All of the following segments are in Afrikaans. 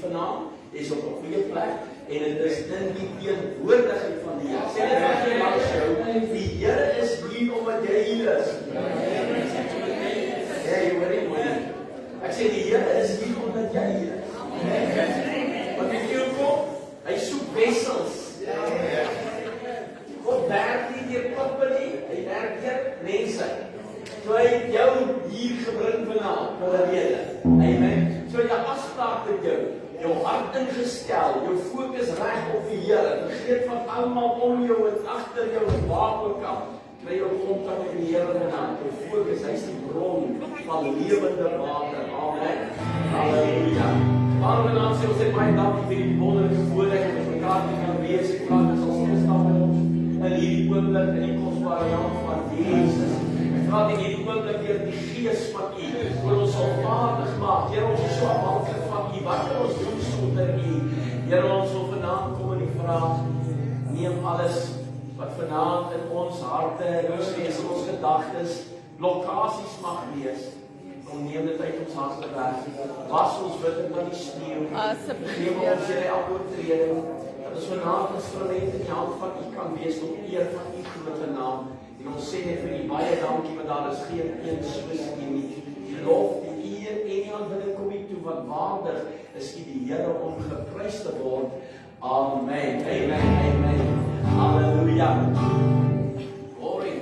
vanaand, jy is op 'n goeie plek, en dit is in die teenwoordigheid van die Here. Sê dit vir jou langs jou, die Here is hier omdat jy hier is. Ja, jy hoor nie mooi. Ek sê die Here is hier omdat jy hier is. Want weet jy hoekom? Hy soek wessels. God werk nie deur klippe nie, hy werk deur mense. So hy het jou hier gebring vanaand, vir 'n rede. Amen. So jy afspraak met jou hart ingestel, jou fokus reg op die Here. Vergeet van almal om jou en agter jou en waar ook al. Kry jou kontak met die Here vanaand. Jou fokus, hy is die bron van lewende water. Amen. Halleluja. Maar vanaand sê ons baie dankie vir die wonderlike voorreg om met mekaar te kan wees. Ek vra dat ons stil met ons in hierdie oomblik in die kosbare naam van Jesus. Laat in hierdie oomblik deur die Gees van U vir ons alvaardig maak. Here, ons is so afhanklik van U. Wat kan ons doen sonder U? Here, ons wil vanaand kom en vra, neem alles wat vanaand in ons harte, ons gees, ons gedagtes, blokkasies mag wees. Om neem dit uit ons harte weg. Was ons wit in die spieël. Geef ons Here elke oortreding. Dat ons vanaand instrument in die hand van U kan wees tot eer van U grote naam. En ons sê net vir U baie dankie, want daar is geen een soos U nie. Die lof, die eer en die aanbidding kom U toe, want waardig is U die Here om geprys te word. Amen. Amen. Amen. Halleluja. Glory.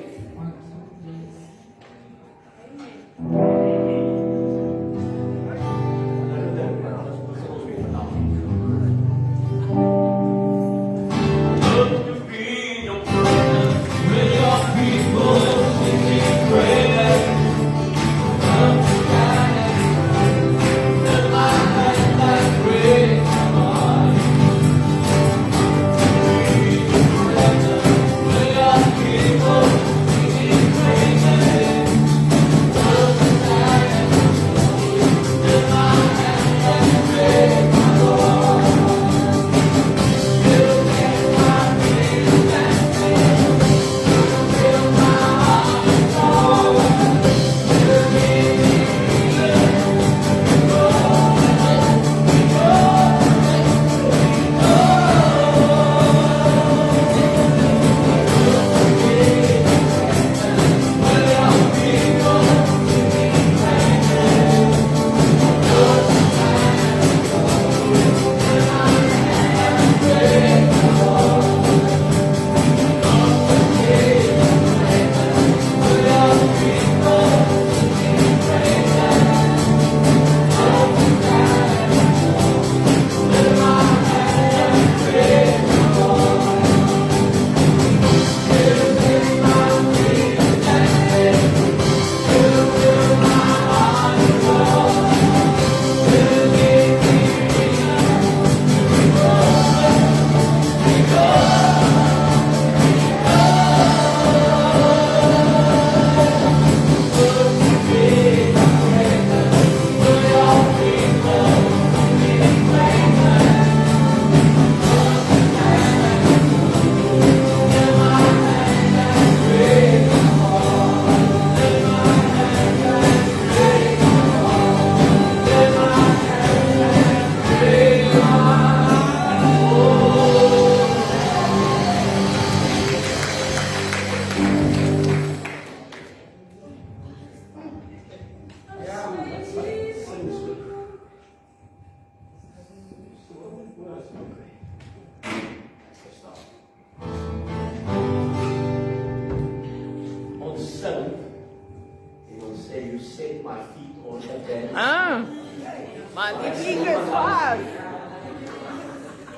Maar die vliegen is waar.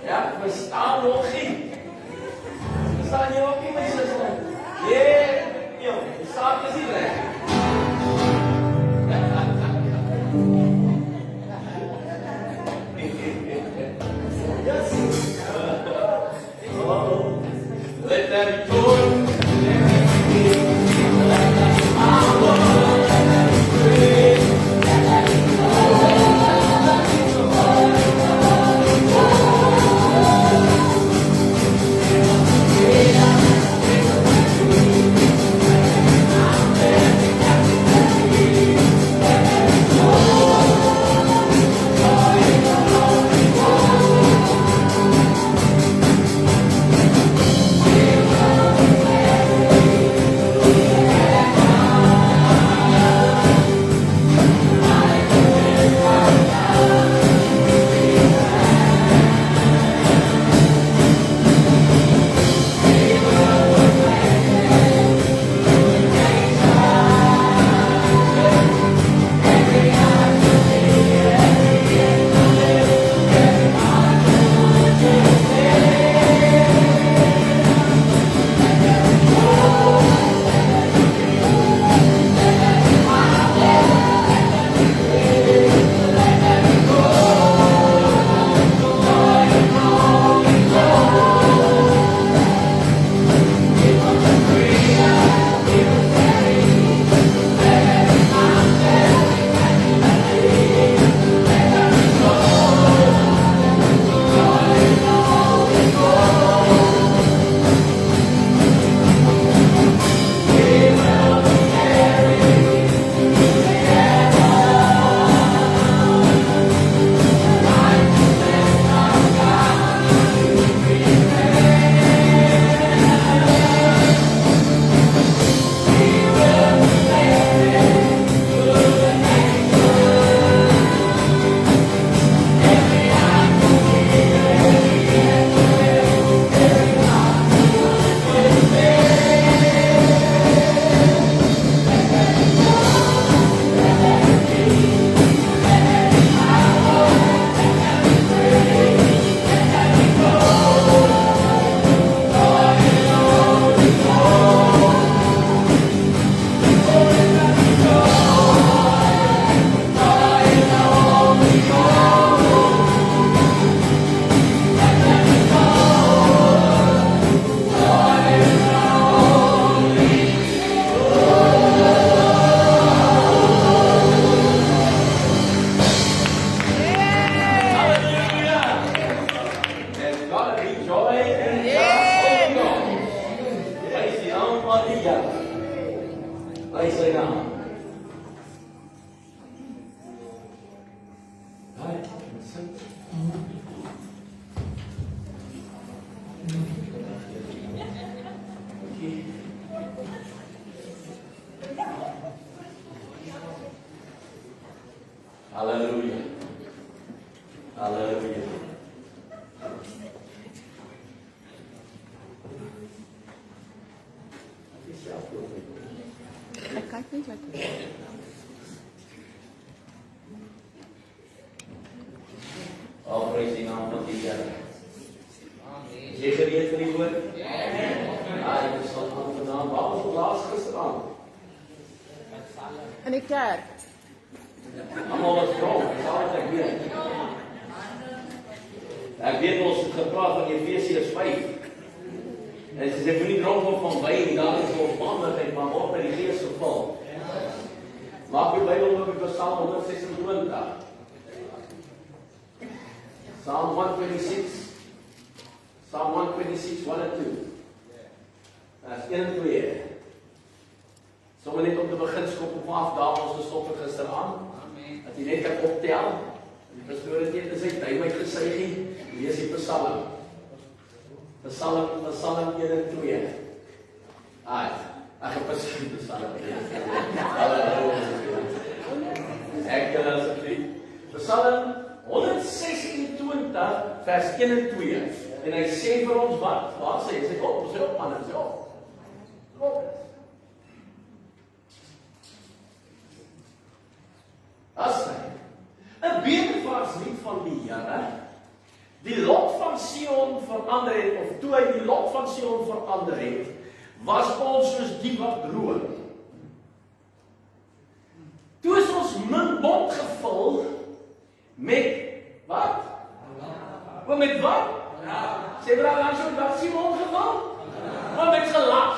Ja, we staan nog niet. We staan hier ook niet, mijn zuster. Yeah, we staan dus niet recht. Let them go. Halleluja. Halleluja. Ek kyk net lekker. Prys die naam van die Here. Is jy gereed vir die woord? Ek sal aan vanaand, waar was ons laas gisteraan? In die kerk. Almal was dronk, dis al wat ek weet. Ek weet ons het gepraat van Efesiërs 5. En sy sê, moenie dronk word van wyn, daar is ons mandigheid, maar word by die Gees gevul. Maak jou Bybel oop by Psalm 126. Psalm 126. Psalm 126, 1 and 2. Vers 1 en 2. Sommige net om te begin skop op af, daar ons gestop het gister aan. Dat jy net kan optel. Die pastoor het net gesê, hy my gesuigie, lees die Psalm. Psalm 1 en 2. Ek het pas die Psalm 1. Halleluja. Ek kan asseblief. Psalm 126 vers 1 en 2. En hy sê vir ons wat? Wat sê hy? Hy sê op man, hy sê op. As hy 'n bedevaartslied van die Here, die lot van Sion verander het, of toe hy die lot van Sion verander het, was ons soos die wat droom. Toe is ons mond gevul met wat? Met wat? Sê brada, wat sien ons gevul? Met gelag.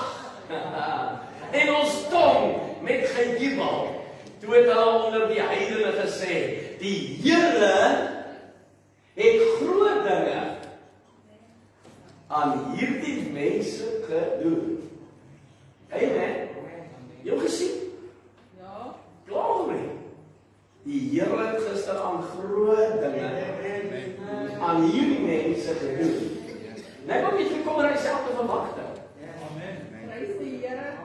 En ons tong met gejubel. Toe het hulle onder die heidene gesê, die Here het groot dinge aan hierdie mense gedoen. Amen. Jy gesien? Ja. Glory. Die Here het gister aan groot dinge aan hierdie mense gedoen. Net om jy te kom en hy self te verwagte. Amen. Prys die Here.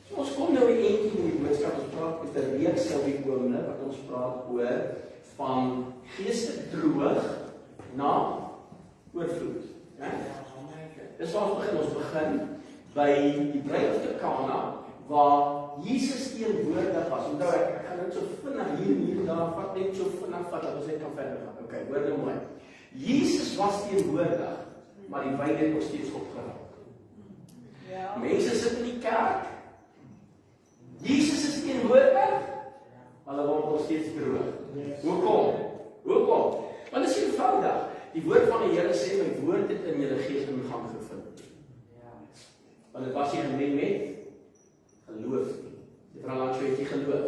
So ons kom nou eentjie in die boodskap, ons praat met 'n reeks op die oomblik wat ons praat oor van geestelike droog na oorvloed. Dis waar ons begin. Ons begin by die bruiloft te Kana, waar Jesus teenwoordig was. Onthou ek gaan net so vinnig hier daar vat, net so vinnig vat dat ons net kan verder gaan. Okay, hoor nou mooi. Jesus was teenwoordig, maar die wyn het nog steeds opgeraak. Ja. Mense sit in die kerk. Jesus is teenwoordig, maar hulle word nog steeds droog. Hoekom? Want dit is eenvoudig. Die woord van die Here sê, my woord het in julle gees in gang gevind. Want dit was nie gemeng met geloof nie. Jy vra langs jou, het jy geloof?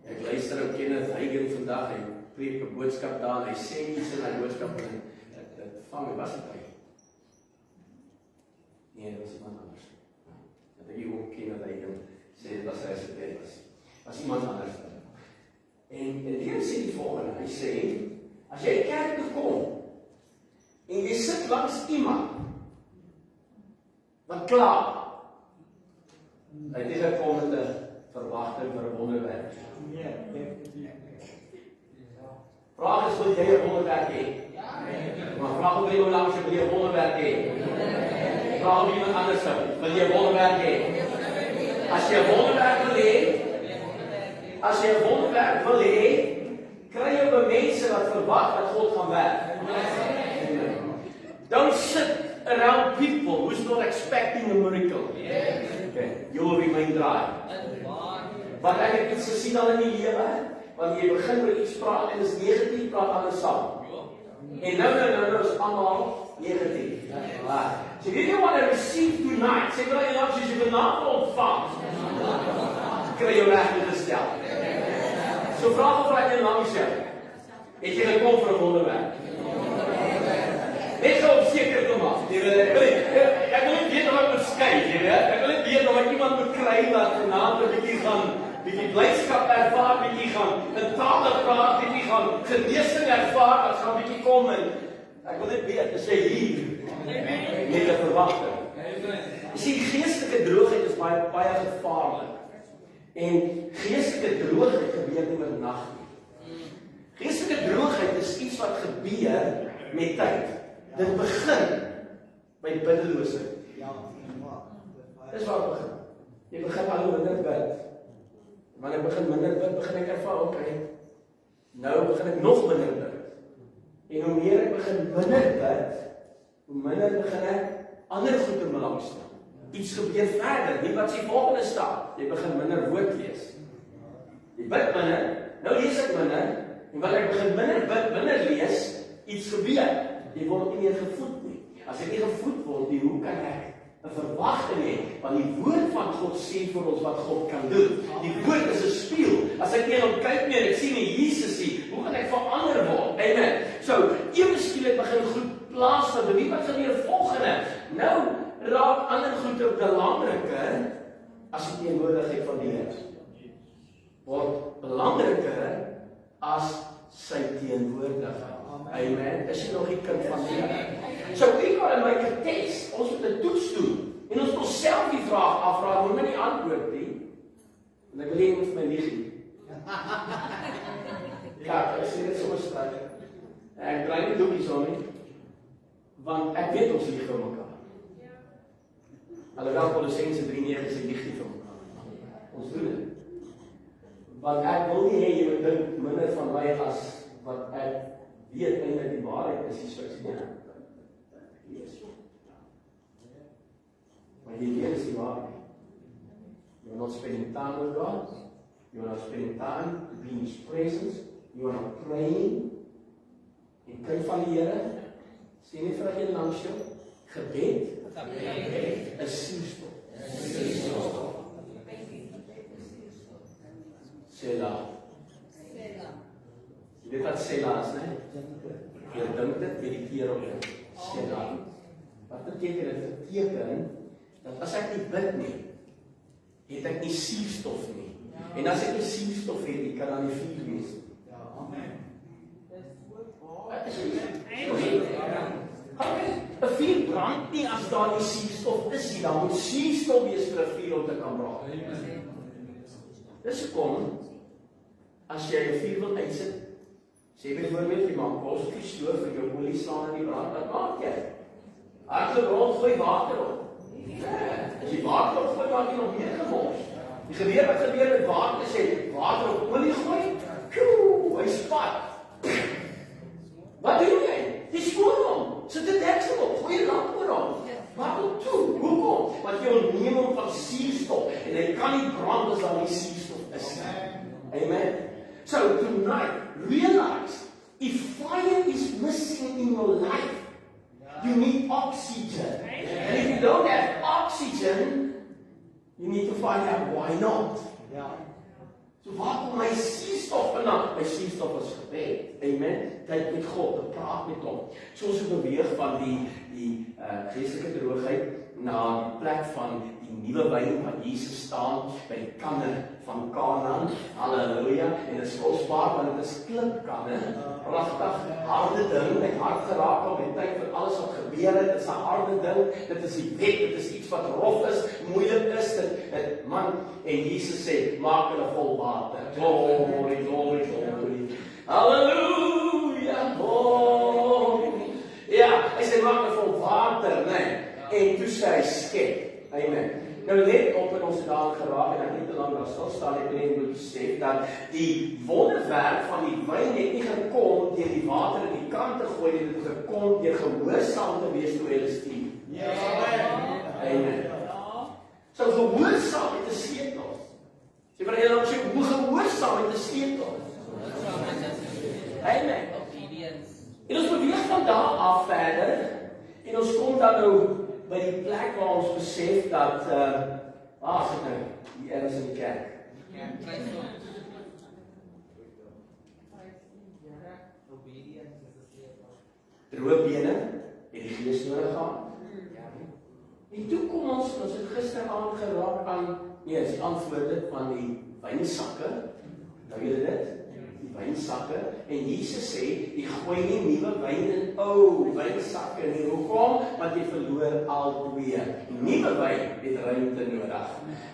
Ek luister op Kenneth Hagin vandag, hy preek 'n boodskap daar, en hy sê iets in hy boodskap, en dit vang my, was dit hy? Nee, dit was iemand anders. Dat ek hier ook Kenneth Hagin sê, dit was hy se bed was iemand anders. En hier sê die volgende, hy sê, as jy kerk toe kom, en jy sit langs iemand, wat klaar, hy het gekom met 'n verwagting vir 'n wonderwerk. Vraag is, wil jy 'n wonderwerk hê? Maar vraag ook jy langs jy wil jy 'n wonderwerk hê? Vraag ook iemand anders, wil jy 'n wonderwerk hê? As jy 'n wonderwerk wil hê, kry jy by mense wat verwag dat God gaan werk. Don't sit around people who's not expecting a miracle. Okay. You will remain dry. Want ek het iets gesien al in die lewe, want jy begin met iets praat en is negatief, praat alles saam. En nou is almal negatief. So if you want to receive tonight, sê maar jy langs as jy vanaand ontvang, kry jy reg gestel. So vraag of jy langs jou, het jy gekom vir 'n wonderwerk? Net so op seker te maak. Ek wil nie weet of ek moet skei, jy weet. Ek wil nie weet of ek iemand moet kry wat vanaand 'n bietjie blydskap ervaar, bietjie gaan in tale praat, bietjie gaan genesing ervaar, wat gaan bietjie kom en Ek wil net weet, is jy hier? Met 'n verwagting. Jy sien, geestelike droogheid is baie gevaarlik. En geestelike droogheid gebeur nie oor nag nie. Geestelike droogheid is iets wat gebeur met tyd. Dit begin by biddeloosheid. Dis waar het begin. Jy begin al hoe minder bid. Wanneer ek begin minder bid, begin ek ervaar, okay, nou begin ek nog minder bid. En hoe meer ek begin minder bid, hoe minder begin ek ander goed in belang stel. Iets gebeur verder, nie wat sy volgende staat. Jy begin minder woord lees. Jy bid minder, nou lees ek minder, en wanneer ek begin minder bid, minder lees, iets gebeur. Jy word nie meer gevoed nie. As ek nie gevoed word nie, hoe kan ek 'n verwagting hê? Want die woord van God sê vir ons wat God kan doen. Die woord is 'n spieël. As ek nie op kyk meer, ek sien nie Jesus nie, hoe gaan ek verander word? Amen. So, ewe skielik begin goed plaasvind. Wie wat gebeur volgende? Nou raak ander goed ook belangriker as die teenwoordigheid van die Here. Word belangriker as sy teenwoordigheid. Amen. Is jy nog die kind van die Here? So ek gaan my getest, ons moet 'n toets doen. En ons moet self die vraag afvra, moet my nie antwoord nie. En ek wil nie met my lieg nie. Ja, ek sê dit sommer stryd. Ek draai nie doekies om nie. Want ek weet ons lieg vir mekaar. Alhoewel Kolossense 3:9 sê lieg nie vir mekaar. Ons doen dit. Want ek wil nie hê jy moet dink minder van my as wat ek weet eintlik die waarheid is, die soos nie. Maar die Here is die waarheid. You are not spending time with God. You are not spending time to be in His presence. You are not praying. En kyk van die Here, sê nie vir jy langs jou, gebed is suurstof. Selah. Jy weet wat Selah is, ne? Jy dink dit, mediteer op dit. Selah. Wat beteken dit? Beteken dat as ek nie bid nie, het ek nie suurstof nie. En as ek nie suurstof het, ek kan dan nie vuur wees nie. Amen. 'n vuur brand nie as daar nie suurstof is nie. Dan moet suurstof wees vir 'n vuur om te kan brand. Dis hoekom as jy 'n vuur wil uitsit, sê byvoorbeeld jy maak kos op die stoof en jou olie staan in die brand, wat maak jy? Hardloop rond, gooi water op. As jy water op gooi, maak jy nog meer gemors. Wat gebeur met water, as jy water op olie gooi, hy spat. Wat doen jy? Jy spoor hom, sit 'n deksel op, gooi 'n lamp oor hom. Waarom toe? Hoekom? Want jy ontneem hom van suurstof en hy kan nie brand as daar nie suurstof is nie. Amen. So tonight, realize if fire is missing in your life, you need oxygen. And if you don't have oxygen, you need to find out why not. So waar kom my suurstof vandaan? My suurstof is gebed. Amen. Tyd met God, te praat met hom. So ons beweeg van die geestelike droogheid na die plek van die nuwe wyn wat Jesus staan by die kanne van Kanaan. Halleluja. En dit is kosbaar want dit is klipkanne. Pragtig, harde ding, ek hart geraak op die tyd vir alles wat gebeur het. Dit is 'n harde ding. Dit is die wet, dit is iets wat rof is, moeilik is. Dit man, en Jesus sê, maak hulle vol water. Glory, glory, glory. Halleluja. Oh. Ja, hy sê maak hulle vol water, nee. En toe sê hy skep. Amen. Nou let op in ons daal geraak en ek nie te lang daar staan ek net moet sê dat die wonderwerk van die wyn het nie gekom deur die water in die kant te gooi, dit het gekom deur gehoorsaam te wees toe hy hulle stuur. Ja. Amen. So gehoorsaam het 'n sleutel. Sê maar jy dan sê hoe gehoorsaam het 'n sleutel. Amen. En ons beweeg van daar af verder en ons kom dan nou by die plek waar ons besef dat waar is dit nou? Hier ergens in die kerk. Droë bene het die Gees nodig gehad. En toe kom ons het gisteraand geraak aan, nee, is die antwoorde van die wynsakke. Nou julle dit? Die wynsakke en Jesus sê, jy gooi nie nuwe wyn in ou wynsakke nie. Hoekom? Want jy verloor al twee. Nuwe wyn het ruimte nodig.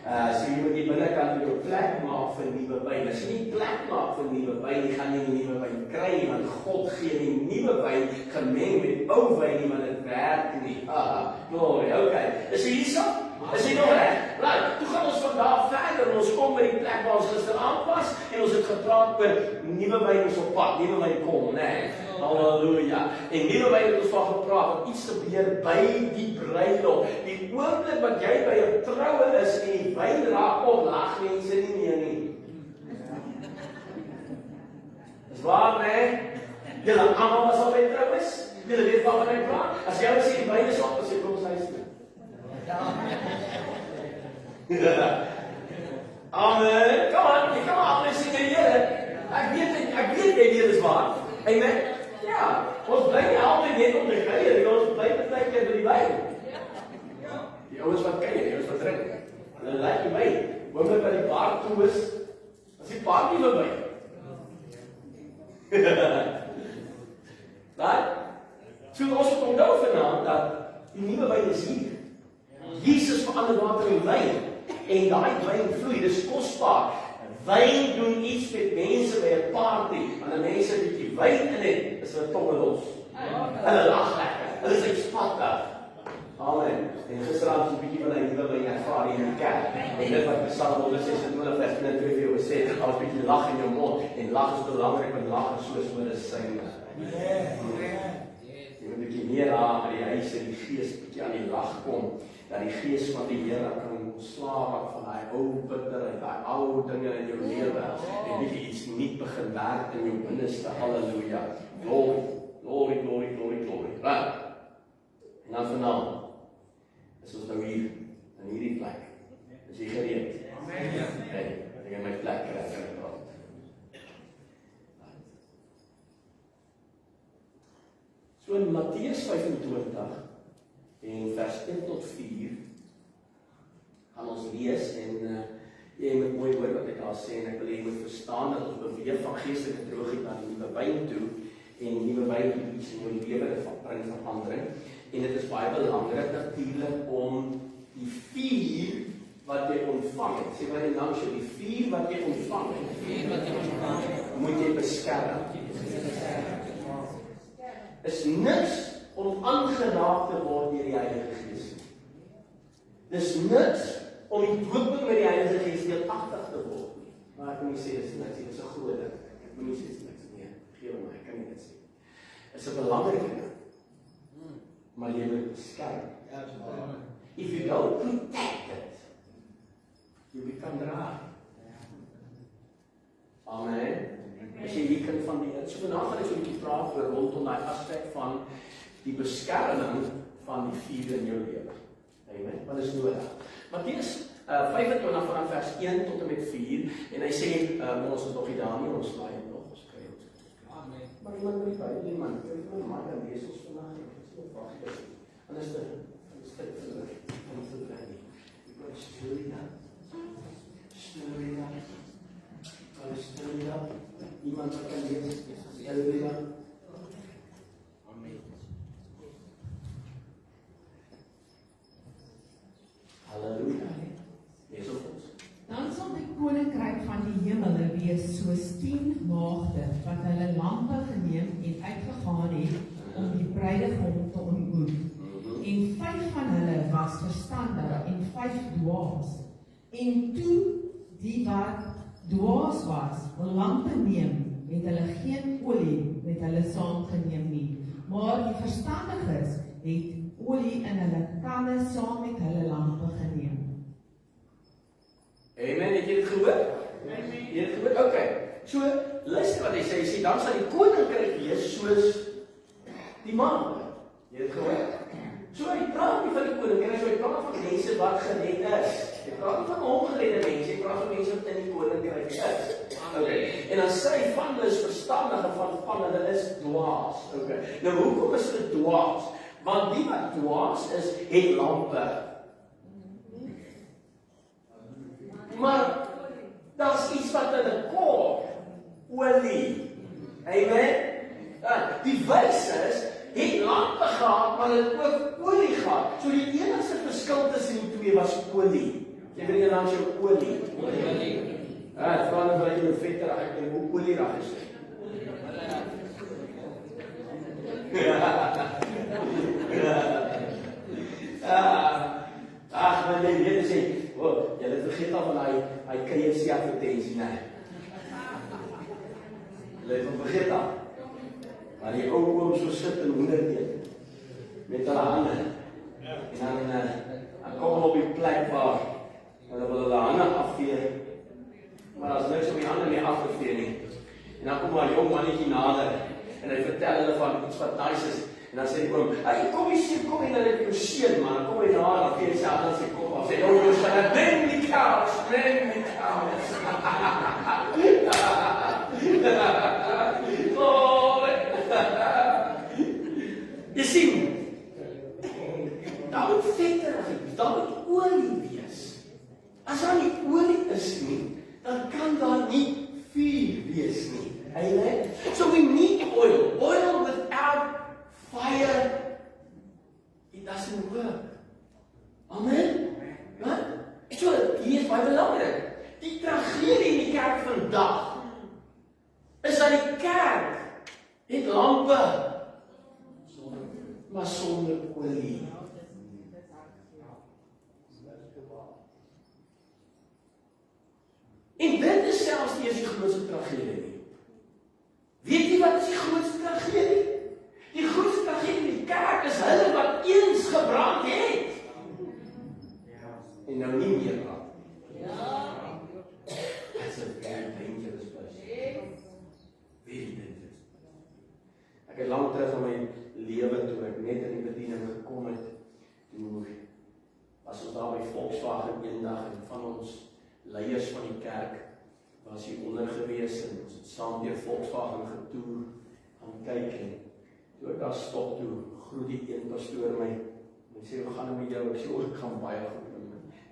So jy moet die binnekant jou plek maak vir nuwe wyn. As jy nie plek maak vir nuwe wyn, jy gaan nie nuwe wyn kry nie, want God gee nie nuwe wyn gemeng met ou wyn nie, want dit werk nie. Glory, okay. Is jy hierso? Is jy nog reg? Right, toe gaan ons vandag verder en ons kom by die plek waar ons gisteraand was en ons het gepraat oor nuwe wyn is op pad, nuwe wyn kom, nee. Halleluja. En nuwe wyn het ons van gepraat, wat iets gebeur by die bruiloft. Die oomblik wat jy by 'n troue is en die wyn raak op, lag mense nie meer nie. Dis waar, nee? Julle almal was al by troues? Julle weet waarvan ek praat? As jy sê die wyn is op, as jy kom ons huis toe. Amen. Kom aan, sing die Here. Ek weet jy weet is waar. Amen. Ja, ons bly nie altyd net om te kuier, ons bly baie keer by die wyn. Die ouens wat kuier, die ouens wat drink. Hulle like die wyn. Wanneer by die bar toe is, as die bar nie verby. Right? So ons moet onthou vanaand dat die nuwe wyn is hier. Jesus verander water in wyn en daai wyn vloei, dis kosbaar. Wyn doen iets met mense by 'n party, wanneer mense 'n bietjie wyn in het, is hulle tonge los. Hulle lag lekker, hulle is uitspattig. Amen. En gisterand het 'n bietjie van 'n nuwe wyn ervaar in die kerk. En dit wat Psalm 126 vers 22 vir jou sê, al 'n bietjie lag in jou mond en lag is belangrik, want lag is soos medisyne. Jy moet 'n bietjie meer aan by die huis en die gees bietjie aan die lag kom. Dat die gees van die Here kan ontslae raak van daai ou bitterheid, daai ou dinge in jou lewe en bietjie iets nuut begin werk in jou binneste. Halleluja. Glory, glory, glory, glory, glory. Right. En dan vanaand is ons nou hier in hierdie plek. Is jy gereed? Amen. Hey, ek gaan my plek kry en praat. So in Matteus 25 en vers 1 tot 4 gaan ons lees en jy moet mooi hoor wat ek daar sê en ek wil jy moet verstaan dat ons beweeg van geestelike droogheid na die nuwe wyn toe en die nuwe wyn iets in jou lewe bring verandering en dit is baie belangrik natuurlik om die vuur wat jy ontvang het, sê maar net langs jou, die vuur wat jy ontvang het, moet jy beskerm. Is niks om aangeraak te word deur die Heilige Gees. Dis niks om die dooping met die Heilige Gees deelagtig te word nie. Maar ek kan nie sê dis niks, dit is 'n groot ding. Ek moet nie sê dis niks nie. Gee my, ek kan nie dit sê. Dit is 'n belangrike ding. Maar jy moet beskerm. If you don't protect it, you become dry. Amen. As jy hier kan van die Here, so vandag gaan ek so 'n bietjie praat oor rondom daai aspek van die beskerming van die vuur in jou lewe. Amen. Wat is nodig? Matteus 25 vanaf vers 1 tot en met 4 en hy sê ons is nog nie daar nie, ons slaai nog ons kry ons. Amen. Maar iemand moet by iemand, jy moet maar dan lees ons vandag nie. Dis nie wag nie. Anders dan is dit verloor. Ons het reg nie. Ek wil stil wees. Stil wees. Stil wees. Iemand wat kan lees. Stil wees. Halleluja. Dan sal die koninkryk van die hemele wees soos 10 maagde wat hulle lampe geneem en uitgegaan het om die bruidegom te ontmoet. En 5 van hulle was verstandig en 5 dwaas. En toe die wat dwaas was, 'n lampe neem, het hulle geen olie met hulle saamgeneem nie. Maar die verstandiges het olie in hulle kanne saam met hulle lampe geneem. Amen, het jy dit gehoor? Amen. Jy het gehoor? Okay. So, luister wat hy sê, dan sal die koninkryk wees soos die man. Jy het gehoor? So hy praat nie van die koninkryk, so hy praat van mense wat gered is. Hy praat nie van ongeredde mense, hy praat van mense wat in die koninkryk is. Okay. En dan sê hy van hulle is verstandig en van hulle is dwaas. Okay. Nou hoekom is hulle dwaas? Want die wat dwaas is, het lampe. Maar daar's iets wat hulle kort. olie. Amen? Ja, die wyses het lampe gehad, maar het ook olie gehad. So die enigste verskil tussen die twee was olie. Jy weet jy langs jou olie. Ja, het vra nou dat jy vet raak, ek dink hoe olie raak is. Ag, maar nee, weet jy, jy het vergeet al van hy KFC advertensie, nee. Jy het vergeet al. Maar die ou oom so sit en hoender eet, met hulle hande. En dan kom hulle op die plek waar hulle wil hulle hande afvee, maar as niks om die hande nie af te vee nie. En dan kom maar die jong mannetjie nader, en hy vertel hulle van iets wat nice is, en dan sê die oom, hey, kom hier, dan het jou seun, man, kom hy daar, dan vee hy sy hande aan sy kop af, sê, oh, jy sê, bring die cows. Jy sien, daar moet vetter wees, daar moet olie wees. As daar nie olie is nie, dan kan daar nie vuur wees nie. Amen. So we need oil. Oil without fire, it doesn't work. Amen. Ja? So, hier is baie belangrik. Die tragedie in die kerk vandag is dat die kerk het lampe, maar sonder olie. En dit is selfs nie eens die grootste tragedie nie. Weet jy wat is die grootste tragedie? Die grootste tragedie in die kerk is hulle wat eens gebrand het. En nou nie meer brand. That's a very dangerous place. Very dangerous. Ek het lang terug in my lewe toe ek net in die bediening gekom het, toe was ons daar by Volkswagen eendag en van ons leiers van die kerk was hier onder gewees en ons het saam deur Volkswagen getoer gaan kyk en toe ek daar stop toe, groet die een pastoor my en sê, hoe gaan het met jou? Ek sê, ek gaan baie goed.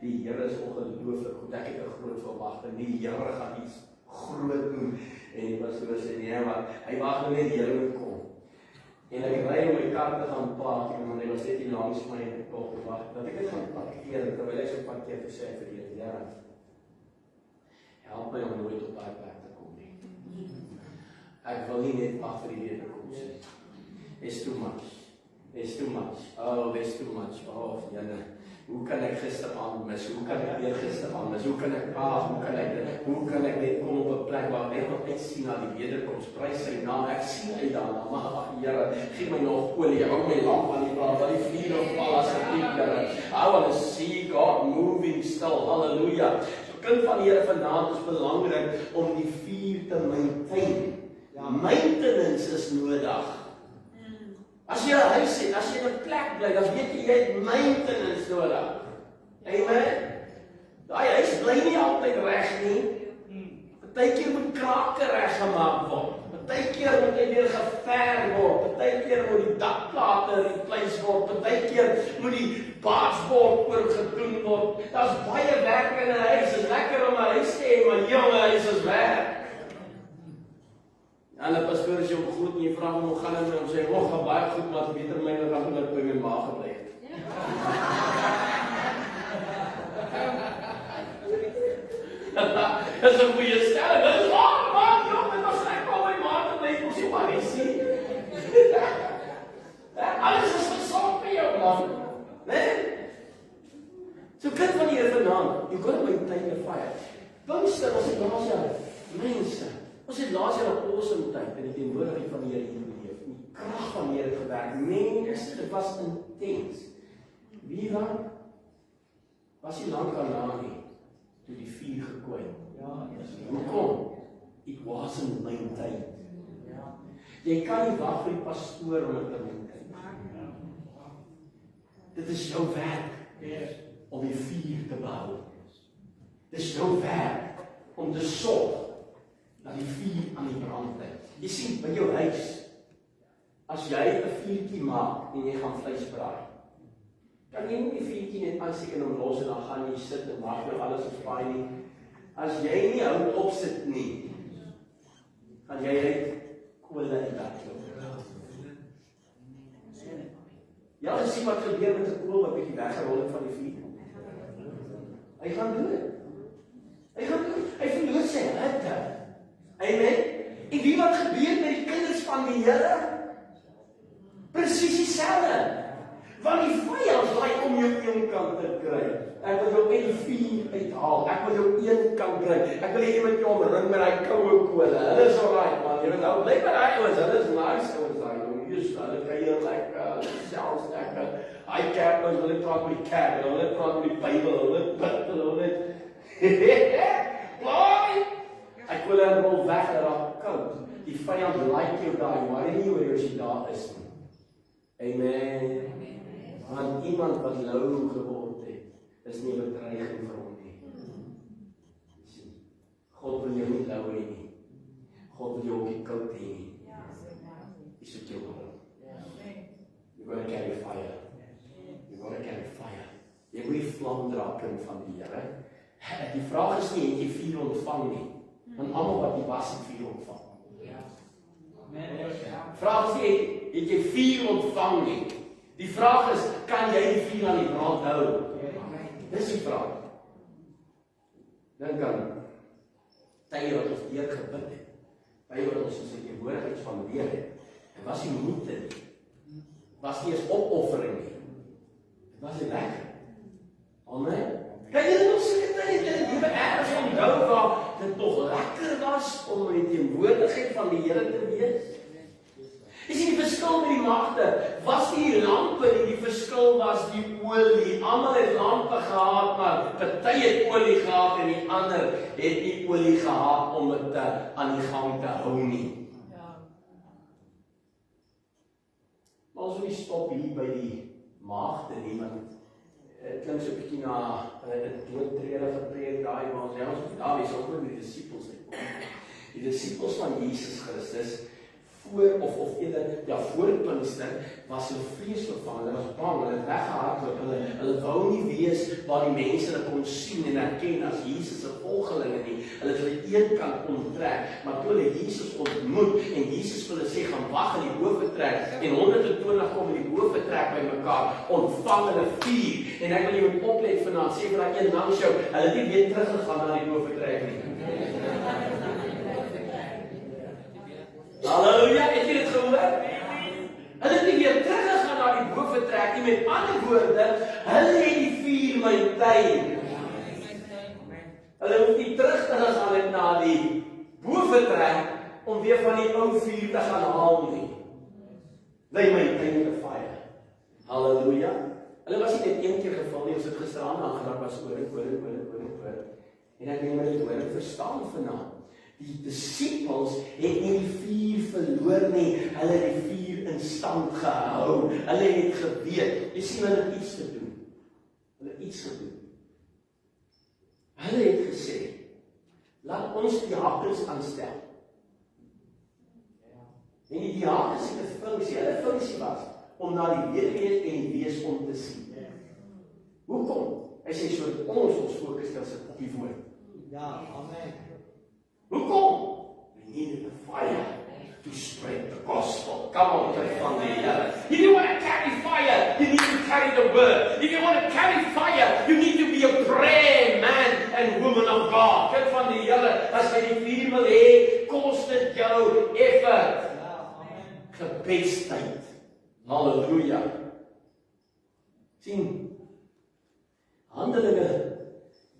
Die Here is ongelooflik goed, ek het 'n groot verwagting, die Here gaan iets groot doen. En die pastoor sê, nee, maar hy wag nou net die Here moet kom. En ek ry om my kar te gaan park en hy was net hier langs my en ek wag dat ek net gaan parkeer terwyl ek so parkeer te sê vir die Here. Help my om nooit op daai plek te kom nie. Ek wil nie net wag vir die Here kom sê. It's too much. It's too much. Oh, it's too much. Oh, Here. Hoe kan ek gisteraand mis? Hoe kan ek weer gisteraand mis? Hoe kan ek hoe kan ek net kom op 'n plek waar ek nog net sien na die wederkoms, prys sy naam, ek sien uit daarna, maar ag Here, gee my nog olie, hou my lamp aan die brand, dat die vuur opval asseblief, Here. I want to see God moving still, hallelujah. So kind van die Here vanaand is belangrik om die vuur te maintain. Maintenance is nodig. As jy 'n huis het, as jy in 'n plek bly, dan weet jy het maintenance nodig. Amen. Daai huis bly nie altyd reg nie. Partykeer moet krake reggemaak word. Partykeer moet hy weer geverf word. Partykeer moet die dakplate replace word. Partykeer moet die basbord oorgedoen word. Daar's baie werk in 'n huis. Dit is lekker om 'n huis te hê, maar jonge huis is werk. En die pastoor is jou groet en jy vra hom hoe gaan dit met hom, sê gaan baie goed, maar beter my nog dan by my ma gebly het. Dis 'n goeie stelling. Dis man, dit was ek kom my ma te bly, ons maar nie sien. Alles is gesond vir jou man. Nee? So kind van die Here vanaand, you got to maintain the fire. Pinkster was dit laas jaar. Mense, ons het laas jaar 'n awesome tyd in die teenwoordigheid van die Here hier beleef. Die krag van die Here het gewerk. Mense, dit was intens. Wie dan? Was nie lank daarna nie, toe die vuur gekwyn. Ja, hoekom? It wasn't maintained. Jy kan nie wag vir die pastoor om dit te maintain. Dit is jou werk om die vuur te behou. Dit is jou werk om te sorg dat die vuur aan die brand bly. Jy sien, by jou huis, as jy 'n vuurtjie maak en jy gaan vleis braai, kan jy nie die vuurtjie net aansteek en hom los en dan gaan jy sit en maak nou alles op paai nie. As jy nie hout opsit nie, gaan jy uit kole en wegloop. Ja, en sien wat gebeur met 'n kool wat bietjie weggerol het van die vuur. Hy gaan dood. Hy verloor sy hitte. Amen. En wie wat gebeur met die kinders van die Here? Presies dieselfde. Want die vyand laai om jou een kant te kry. Ek wil jou uit die vuur uithaal. Ek wil jou een kant kry. Ek wil hê jy moet jou omring met daai koue kole. Hulle is alright, man. Jy weet nou, bly by daai ouens. Hulle is nice ouens daai. Hulle kuier lekker, selfs lekker. Hy kerk ons, hulle praat met die kerk, hulle praat met die Bybel, hulle bid, hulle Blaai! Ek wil hulle wil weg, hulle raak koud. Die vyand like jou daai, maar nie oor jou as jy daar is nie. Amen. Want iemand wat lou geword het, is nie 'n bedreiging vir hom nie. God wil jou nie lou hê nie. God wil jou ook nie koud hê nie. Jy soek jou hom. You're going to carry fire. You're going to carry fire. Jy moet die vlam dra, kind van die Here. Die vraag is nie, het jy vuur ontvang nie? Want almal wat die was het vuur ontvang. Vraag is nie, het jy vuur ontvang nie? Die vraag is, kan jy die vuur aan die brand hou? Dis die vraag. Dink aan tye wat ons deur gebid het. Tye wat ons in die woord spandeer het. En was nie moeite nie. Was nie eens opoffering nie. Dit was nie lekker. Amen. Kan jy nog sê dit jy ergens onthou waar dit nog lekker was om in die teenwoordigheid van die Here te wees? Is die verskil met die magte? Was die lampe nie, die verskil was die olie. Almal het lampe gehad, maar party het olie gehad en die ander het nie olie gehad om dit aan die gang te hou nie. Maar ons wil nie stop hier by die maagde nie, want het klink so 'n bietjie na 'n doodtredige preek daai, maar ons daar is ook met die disippels uitkom. Die disippels van Jesus Christus voor voor Pinkster was hulle vreesbevange, hulle was bang, hulle het weggehardloop, hulle wou nie wees waar die mense hulle kon sien en herken as Jesus se volgelinge nie. Hulle het hulle een kant onttrek, maar toe hulle Jesus ontmoet en Jesus vir hulle sê gaan wag in die boefretrek en 120 kom in die boefretrek bymekaar, ontvang hulle vuur. En ek wil jy moet oplet vanaand, sê vir daai een langs jou, hulle het nie weer teruggegaan na die boefretrek nie. Halleluja, het jy dit gehoor? Hulle het nie weer teruggegaan na die boefretrek nie, met ander woorde, hulle het die vuur maintain. Hulle hoef nie terug te gaan na die boefretrek om weer van die ou vuur te gaan haal nie. They maintain the fire. Halleluja. Hulle was nie net een keer geval nie, ons het gisteraan aangeraak was oor. En ek neem dit hoor, verstaan vanaand. Die disippels het nie die vuur verloor nie, hulle het die vuur in stand gehou. Hulle het geweet, jy sien hulle het iets gedoen. Hulle het iets gedoen. Hulle het gesê, laat ons die diakens aanstel. En die diakens het 'n funksie, hulle funksie was om na die weduwee en die wees om te sien. Hoekom? Hy sê so ons fokus op die woord. Ja, amen. Hoekom? We needed a fire to spread the gospel. Come on, kind van die Here. If you want to carry fire, you need to carry the word. If you want to carry fire, you need to be a praying man and woman of God. Kind van die Here, as jy die vuur wil hê, kos dit jou effort. Gebedstyd. Halleluja. Sien, Handelinge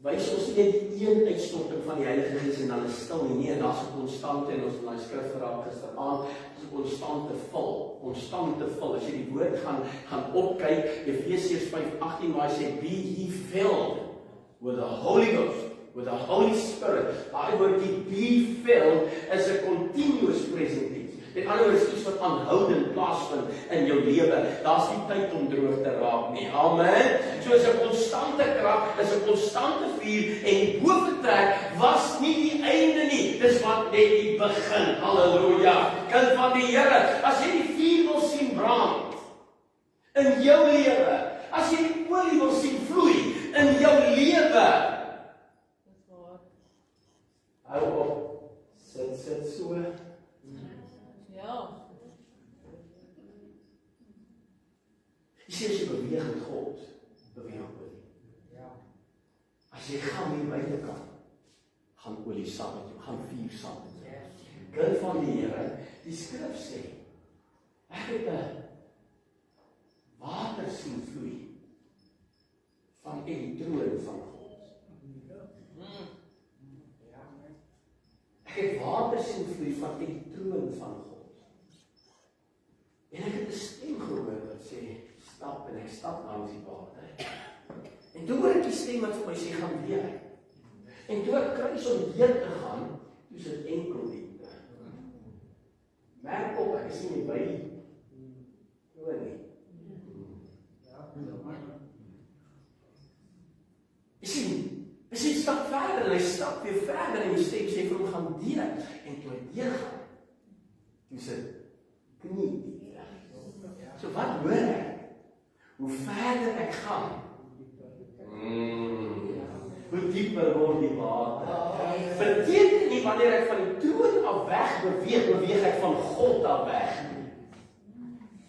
wys ons nie die een uitstorting van die Heilige Gees en dan is stil nie. Nee, daar's 'n konstante en ons het daai skrif geraak gisteraan, is 'n konstante vul. As jy die woord gaan opkyk, Efesiërs 5:18 waar hy sê, be ye filled with the Holy Ghost, with the Holy Spirit. Daai woordjie be filled is 'n continuous present tense. Met ander woorde, iets wat aanhoudend plaasvind in jou lewe. Daar's nie tyd om droog te raak nie. Amen. So is 'n konstante krag, is 'n konstante vuur en die boefretrek was nie die einde nie. Dis wat net die begin. Halleluja. Kind van die Here, as jy die vuur wil sien brand in jou lewe, as jy die olie wil sien vloei in jou lewe, hou op. Sit so. Jy sê as jy beweeg met God, beweeg olie. As jy gaan hier buitekant, gaan olie saam met jou, gaan vuur saam met jou. Kind van die Here, die skrif sê, ek het 'n water sien vloei van die troon van God. Ek het water sien vloei van die troon van God. En ek het 'n stem gehoor wat sê, stap, en ek stap langs die water. En toe hoor ek die stem wat vir my sê, gaan weer. En toe ek kruis om deur te gaan, toe is dit enkel diepte. Merk op, ek is nie by die troon nie. Hy sê, stap verder, en hy stap weer verder, en die stem sê vir hom, gaan deur. En toe hy deur gaan, toe is dit knie diepte. So wat hoor ek? Hoe verder ek gaan, hoe dieper word die water. Beteken nie wanneer ek van die troon af weg beweeg ek van God af weg.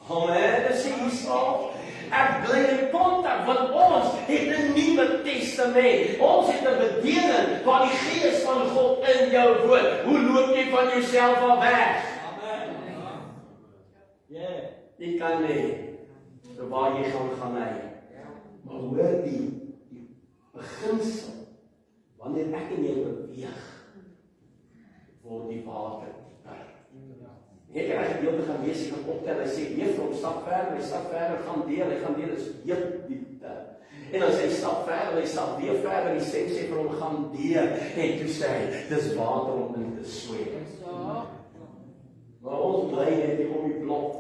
Amen, dit sê Israel. Ek bly in kontak, want ons het 'n Nuwe Testament. Ons het 'n bediening waar die Gees van God in jou woon. Hoe loop jy van jouself af weg? Amen. Jy kan nie. So waar jy gaan hy. Maar hoor die beginsel. Wanneer ek en jy beweeg, word die water dieper. Jy kan 'n gedeelte gaan lees, jy kan optel, hy sê, leef hom, stap verder, gaan deel, is heel diepte. En as hy stap weer verder, die stem sê vir hom, gaan deel, en toe sê hy, dis water om in te swem. Maar ons bly net hier om die blok.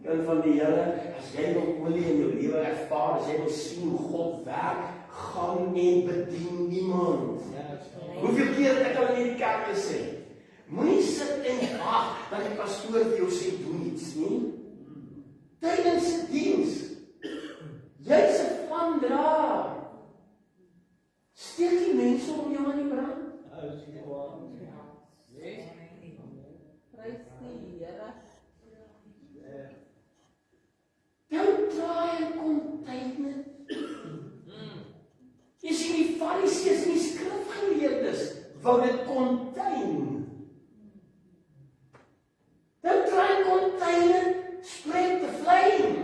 Kind van die Here, as jy wil olie in jou lewe ervaar, as jy wil sien hoe God werk, gaan en bedien iemand. Hoeveel keer het ek al in hierdie kerk gesê, moenie sit en wag dat die pastoor vir jou sê, doen iets nie. Tydens die diens, jy's 'n vandraer. Steek die mense om jou aan die brand. Prys die Here. Don't try and contain it. Jy sien die Fariseërs en die skrifgeleerdes wou dit contain. Don't try and contain it, spread the flame.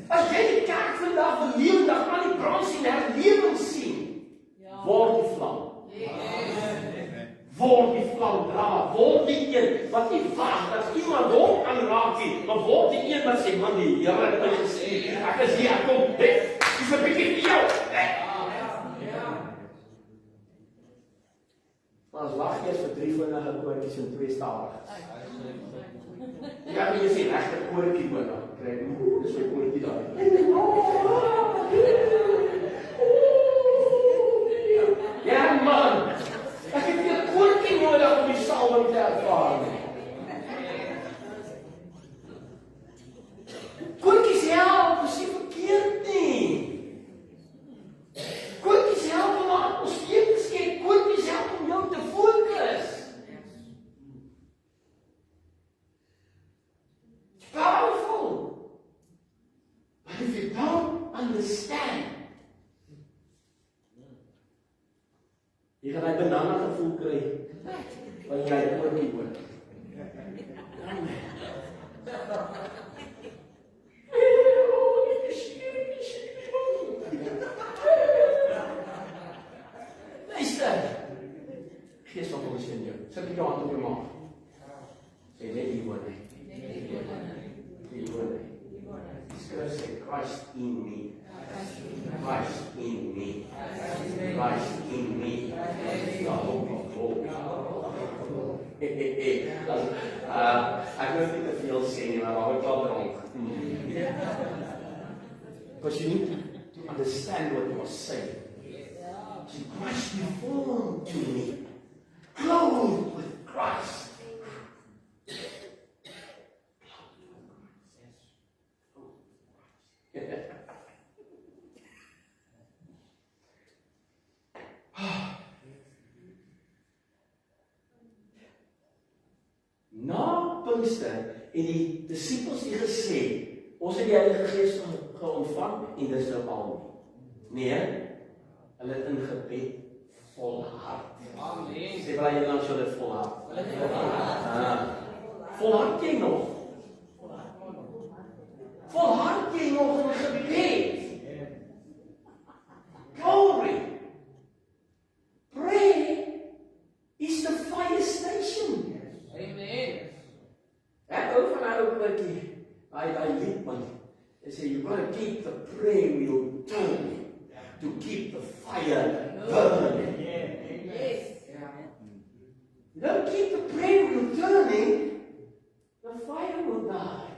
As jy die kerk vandag lewendig aan die brand sien, herlewing sien, word die vlam. Word die vlam dra, word die een wat nie wag dat iemand hom aanraak nie, maar word die een wat sê, man, die Here het my gesê, ek is hier, ek kom, dis 'n bietjie vir jou. Maar as wag jy vir 3 vinnige koortjies en 2 stadiges. Ja, jy sien regte koortjie nodig kry. Dis my koortjie daai. Ja man, ek het nie 'n koortjie nodig om die salwing te ervaar nie. Koortjies help, is nie verkeerd nie. Koortjies help om 'n atmosfeer te skep, koortjies help om jou te fokus. It's powerful. But if you don't understand, jy gaan hy banana gevoel kry, wanneer jy die koortjie hoor. Luister, Gees van God is in jou. Sit jou hand op jou maag. Sê net die woord. Die woord. Die skrif sê, Christ in me. Christ in me. Christ in me. The hope of glory. Ek wil nie te veel sê nie, maar raak ek al dronk. Because you need to understand what you are saying. See, Christ be formed to me, clothed with Christ. Pinkster het die disippels nie gesê, ons het die Heilige Gees ontvang en dis nou al nie. Nee, hulle het in gebed volhard. Amen. Sê waar jy dan so dit volhard. Volhard jy nog? Volhard jy nog in gebed? Glory! Pray is the fire station. Amen. Ek hou van hy ook daai lied man. Hy sê, you gotta keep the prayer wheel turning to keep the fire burning. Yes. You don't keep the prayer wheel turning, the fire will die.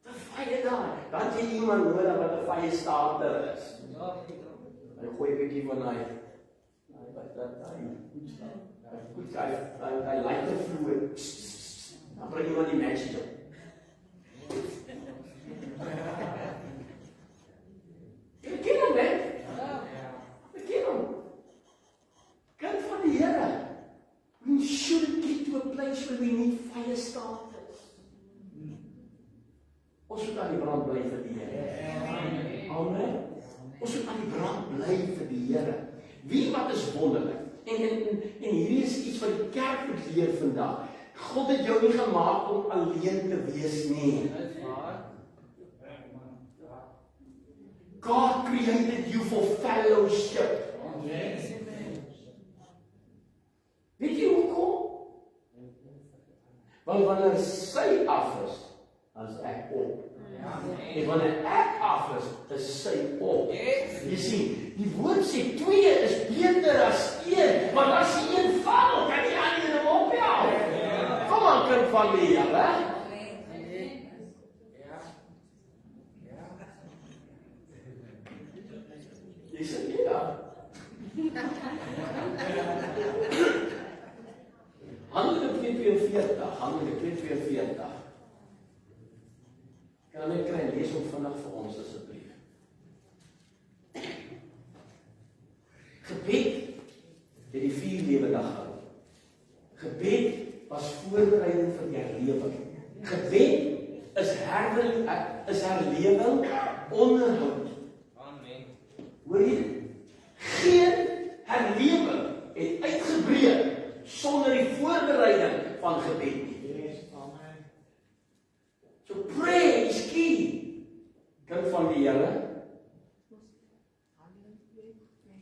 The fire die. Dan jy iemand nodig wat 'n fire starter is. Hy gooi 'n bietjie van hy goed, hy like the fluid. Dan bring iemand die matches op. Jy ken hom, hè? Jy ken hom. Kind van die Here. We should get to a place where we need fire starters. Ons moet aan die brand bly vir die Here. Amen. Ons moet aan die brand bly vir die Here. Wie wat is wonderlik. En hierdie is iets wat die kerk moet leer vandag. God het jou nie gemaak om alleen te wees nie. God created you for fellowship. Weet jy hoekom? Want wanneer sy af is, dan is ek op. En wanneer ek af is sy op. Jy sien, die woord sê 2 is beter as 1, want as die 1 val, kan die ander hom ophelp. Kom aan, kind van die Here. Jy sê ja. Handelinge 2:42. Kan ek kry lees hom vinnig vir ons asseblief. Gebed het die 4 lewe dag gehou. Gebed was voorbereiding vir die herlewing. Gebed is herlewing, onderhoud. Amen. Hoor jy? Geen herlewing het uitgebreek sonder die voorbereiding van gebed nie. So pray is key. Kind van die Here.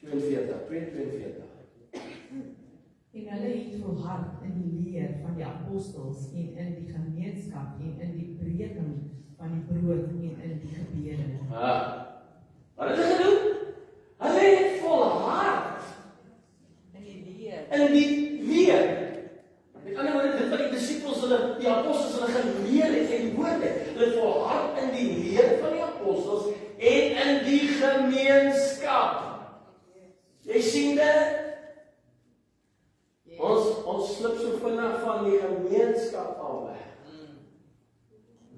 42. En hulle het volhard in die leer van die apostels en in die gemeenskap en in die breking van die brood en in die gebede. Wat het hulle gedoen? Hulle het volhard In die leer. in die leer. Met ander woorde, dit wat die disippels die apostels hulle geleer het en die woorde, hulle het volhard in die leer van die apostels en in die gemeenskap. Jy sien dit? Ons slip so vinnig van die gemeenskap af weg.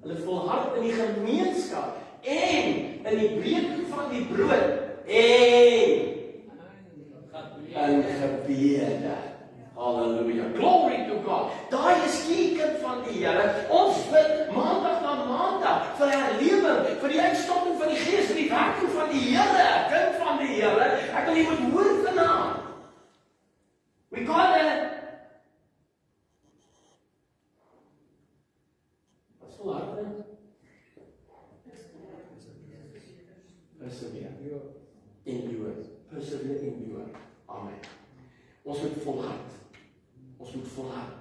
Hulle volhard in die gemeenskap en in die breking van die brood en in gebede. Halleluja. Glory to God. Daai is die kind van die Here. Ons bid maandag na maandag vir herlewing, vir die uitstorting van die Gees, vir die werking van die Here, kind van die Here. Ek wil jy moet hoor vanaand. We gotta What's volhard? Persevere. Endure. Persevere, endure. Amen. Ons moet volhard. Ons moet volhard.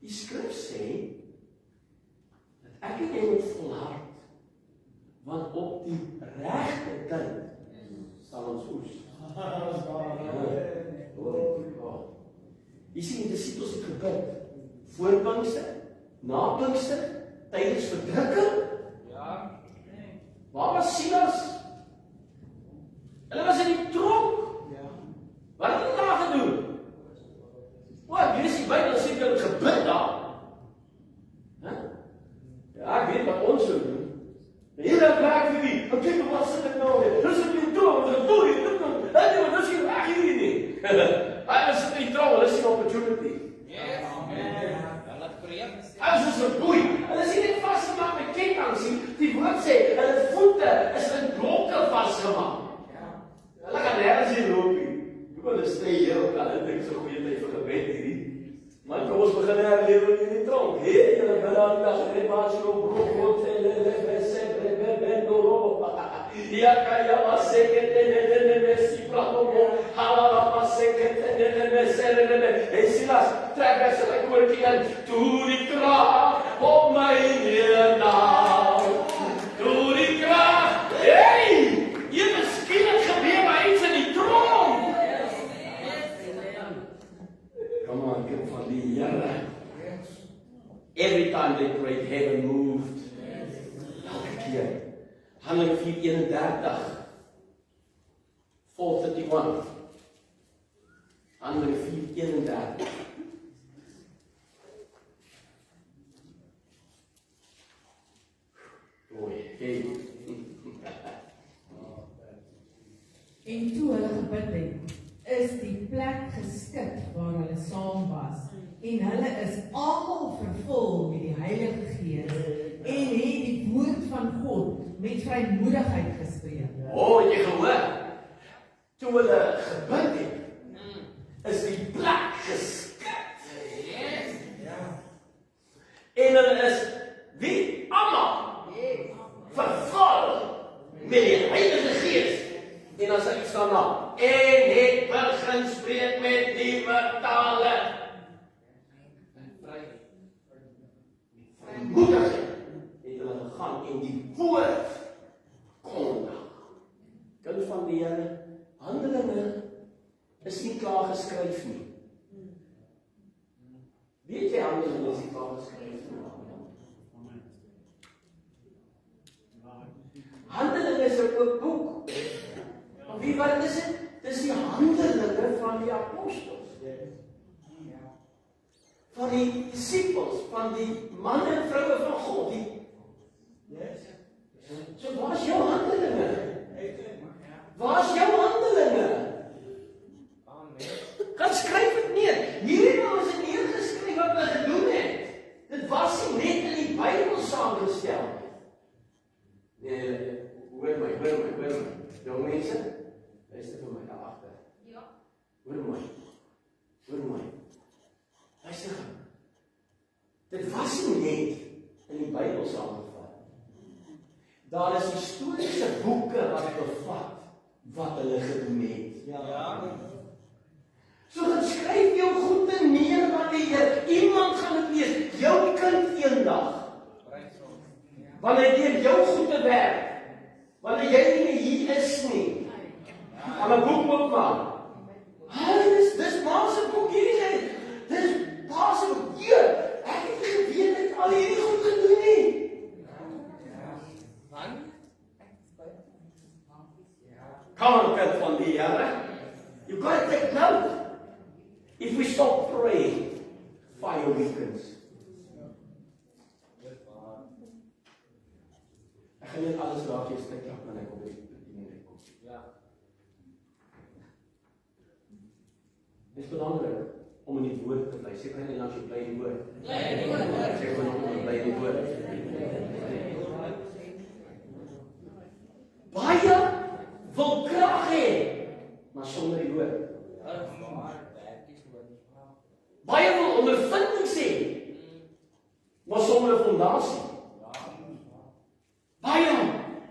Die skrif sê dat ek en jy moet volhard, want op die regte tyd sal ons oes. Jy sien, die disippels het gebid voor Pinkster, na Pinkster, tydens verdrukking. Waar was Silas? Hulle was in die tronk. Wat het hulle daar gedoen? Ek lees die Bybel sê hulle gebid daar. Ja, ek weet wat ons sou doen. Die Here praat vir wie? Ek kyk wat sit ek nou weer. Dis in die tronk, dis dood, dit kom. Dis nie reg hierdie nie. Hy is in die tronk, dis 'n opportunity. Yes. Amen. Laat preek. As is geboei. Hulle is nie net vasgemaak met kettinge nie. Die woord sê, hulle voete is in blokke vasgemaak. Hulle kan nergens hier loop nie. Hulle stay hier op hulle dink so goeie tyd vir gebed hierdie. Maar kom ons begin herlewe in die tronk. Hey, julle bid aan die dag, rebatio, brood, sempre, bebendo, ja, kaya, masekete, messi, platomo, halala, masekete, mesere, hey, Silas, trek as hulle koortjie in, toe die kraag op my neerdaal. Toe die kraag, hey, jy miskien het gebeur by iets in die tronk. Come on, kind van die Here. Every time they prayed, heaven moved. Elke keer. Handelinge 4:31. 4:31. Handelinge 4:31. Oei, hey. En toe hulle gebid het, is die plek geskit waar hulle saam was. En hulle is almal vervul met die Heilige Gees en het die woord van God met vrymoedigheid gespreek. Oh, jy gehoor? Toe hulle gebid het, is die plek geskit. En hulle is wie? Almal vervul met die Heilige Gees. En as ek staan na, en het begin spreek met nuwe tale. Vrymoedigheid het hulle gegaan en die woord kondig. Kind van die Here, Handelinge is nie klaar geskryf nie. Weet jy Handelinge is nie klaar geskryf nie? Handelinge is 'n oop boek. Wie wat is dit? Dis die Handelinge van die apostels. Van die disippels, van die manne en vroue van God. So waar is jou Handelinge? Waar is jou Handelinge? Gaan skryf dit neer. Hierdie is dit neergeskryf wat hulle gedoen het. Dit was nie net in die Bybel saamgestel nie. Nee, hoor my. Jong mense, luister vir my daar agter. Ja. Hoor my. Luister. Dit was nie net in die Bybel saamgevat. Daar is historiese boeke wat bevat wat hulle gedoen het. Ja. So gaan skryf jou goede neer wanneer iemand gaan dit lees. Jou kind eendag. Wanneer jy jou goede werk. Wanneer jy nie meer hier is nie. Aan 'n boek moet maak. Dis maar se boek hierdie. Dis pas op hier. Ek het nie geweet ek al hierdie goed gedoen nie. Come on, kind van die Here. You got to take note. If we stop praying, fire weakens. Ek gaan net alles raak jy stuk klap wanneer ek op die bediening kom. Ja. Dit is belangrik om in die woord te bly. Sê kan jy langs jy bly in die woord. Bly in die woord. Sê kan jy bly in die woord. Baie wil krag hê, maar sonder die woord. Baie wil ondervinding hê, maar sonder 'n fondasie. Baie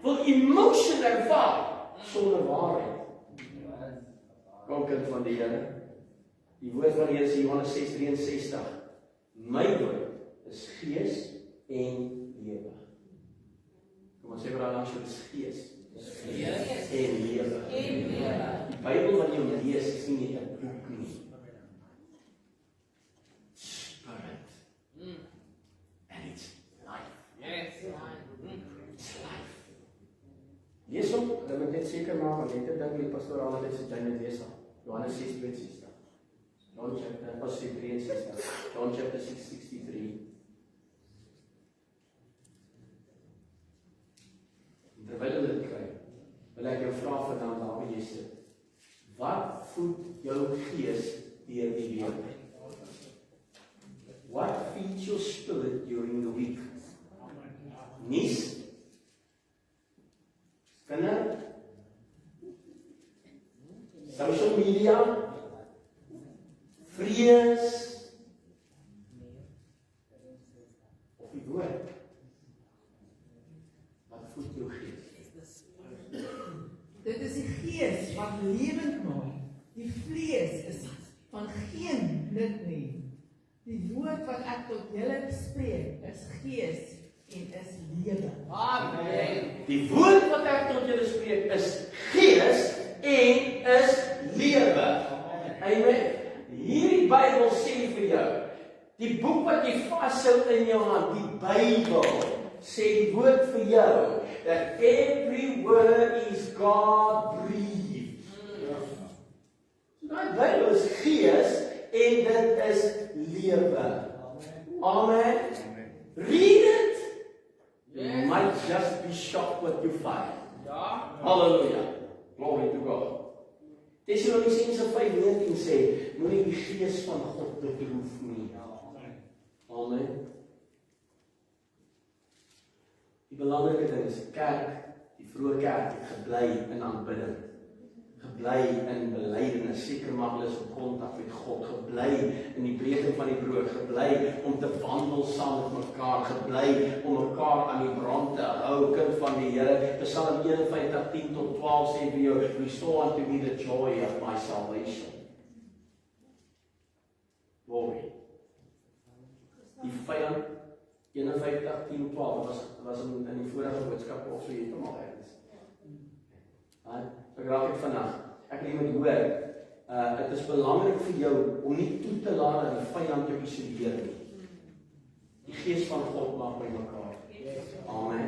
wil emotion ervaar sonder waarheid. Kom kind van die Here. Die woord van die Here sê Johannes 6:63. My woord is gees en lewe. Kom ons sê vir daai langs jou is gees. Gees en lewe. Die Bybel wat jy lees is nie net 'n boek nie. Spirit. And it's life. Yes. It's life. Lees hom, dan moet net seker maak want net dink die pastorale tyd se jy net lees hom. Johannes 6:63. John chapter 63. John chapter 6:63. Terwyl hulle dit kry, wil ek jou vra vandaan daar waar jy sit. Wat voed jou gees deur die lewe? What feeds your spirit to it during the week. Niece, kinder, social media, vrees, of die woord. Wat voed jou gees? Dit is die gees wat lewend maak. Die vlees is van geen nut nie. Die woord wat ek tot julle spreek is gees en is lewe. Amen. Die woord wat ek tot julle spreek is gees en is lewe. Amen. Hierdie Bybel sê vir jou, die boek wat jy vashou in jou hand, die Bybel, sê die woord vir jou, that every word is God-breathed. Die Bybel is gees en dit is lewe. Amen. Read it. You might just be shocked what you find. Ja. Hallelujah. Glory to God. Tessalonisense 5:19 sê, moenie die gees van God bedroef nie. Amen. Die belangrike ding is kerk, die vroeë kerk het gebly in aanbidding. Gebly in belydenis, seker maak hulle is op kontak met God, gebly in die breking van die brood, gebly om te wandel saam met mekaar, gebly om mekaar aan die brand te hou, kind van die Here. Psalm 51:10-12 sê vir jou, restore unto me the joy of my salvation. Glory. Die vyand 51:10-12 was in die vorige boodskap of so heeltemal ergens. Ek raak dit vandag. Ek wil iemand hoor, dit is belangrik vir jou om nie toe te laat dat die vyand jou isoleer nie. Die gees van God maak by mekaar. Amen.